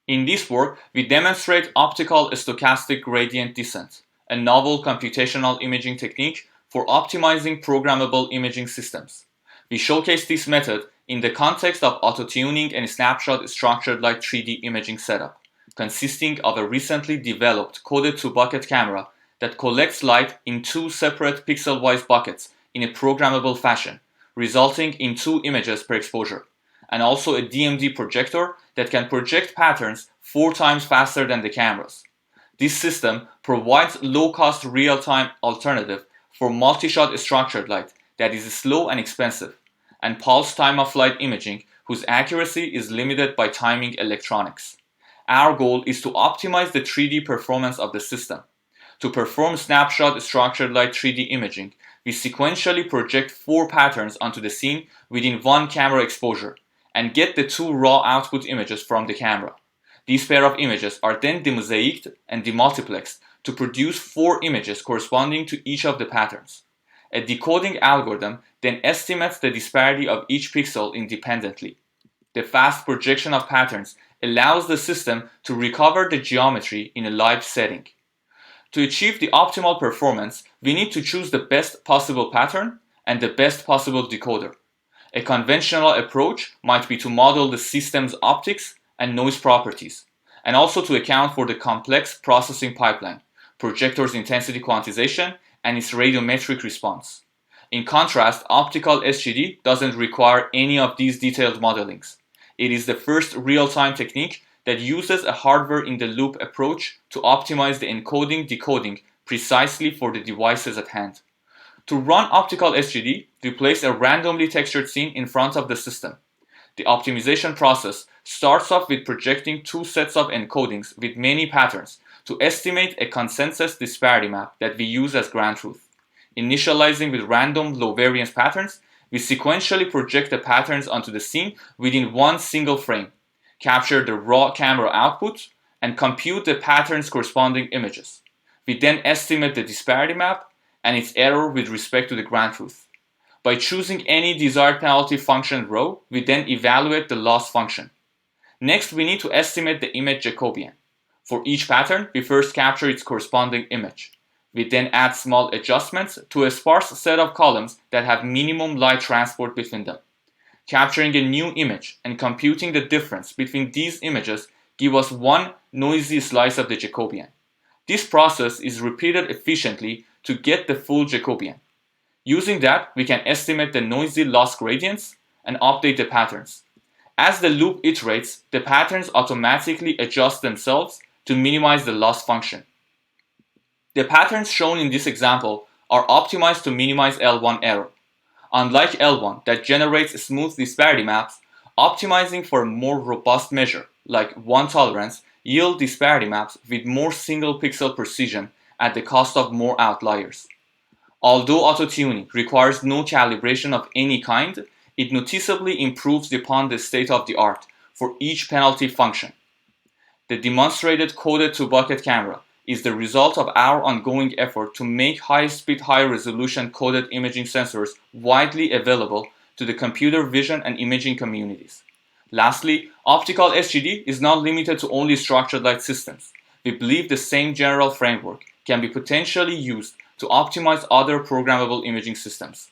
In this work, we demonstrate optical stochastic gradient descent, a novel computational imaging technique for optimizing programmable imaging systems. We showcase this method in the context of auto-tuning and snapshot structured light 3D imaging setup, consisting of a recently developed coded-to-bucket camera that collects light in two separate pixel-wise buckets in a programmable fashion, resulting in 2 images per exposure, and also a DMD projector that can project patterns 4 times faster than the cameras. This system provides low-cost real-time alternative for multi-shot structured light that is slow and expensive, and pulse time-of-flight imaging whose accuracy is limited by timing electronics. Our goal is to optimize the 3D performance of the system. To perform snapshot structured light 3D imaging, we sequentially project 4 patterns onto the scene within 1 camera exposure and get the 2 raw output images from the camera. These pair of images are then demosaiced and demultiplexed to produce 4 images corresponding to each of the patterns. A decoding algorithm then estimates the disparity of each pixel independently. The fast projection of patterns allows the system to recover the geometry in a live setting. To achieve the optimal performance, we need to choose the best possible pattern and the best possible decoder. A conventional approach might be to model the system's optics and noise properties, and also to account for the complex processing pipeline, projector's intensity quantization, and its radiometric response. In contrast, optical SGD doesn't require any of these detailed modelings. It is the first real-time technique that uses a hardware-in-the-loop approach to optimize the encoding-decoding precisely for the devices at hand. To run optical SGD, we place a randomly textured scene in front of the system. The optimization process starts off with projecting 2 sets of encodings with many patterns to estimate a consensus disparity map that we use as ground truth. Initializing with random low-variance patterns, we sequentially project the patterns onto the scene within 1 single frame, capture the raw camera output, and compute the patterns' corresponding images. We then estimate the disparity map and its error with respect to the ground truth. By choosing any desired penalty function rho, we then evaluate the loss function. Next, we need to estimate the image Jacobian. For each pattern, we first capture its corresponding image. We then add small adjustments to a sparse set of columns that have minimum light transport between them. Capturing a new image and computing the difference between these images give us 1 noisy slice of the Jacobian. This process is repeated efficiently to get the full Jacobian. Using that, we can estimate the noisy loss gradients and update the patterns. As the loop iterates, the patterns automatically adjust themselves to minimize the loss function. The patterns shown in this example are optimized to minimize L1 error. Unlike L1 that generates smooth disparity maps, optimizing for a more robust measure, like 1 tolerance, yield disparity maps with more single pixel precision at the cost of more outliers. Although auto-tuning requires no calibration of any kind, it noticeably improves upon the state-of-the-art for each penalty function. The demonstrated coded-to-bucket camera is the result of our ongoing effort to make high-speed, high-resolution coded imaging sensors widely available to the computer vision and imaging communities. Lastly, optical SGD is not limited to only structured light systems. We believe the same general framework can be potentially used to optimize other programmable imaging systems.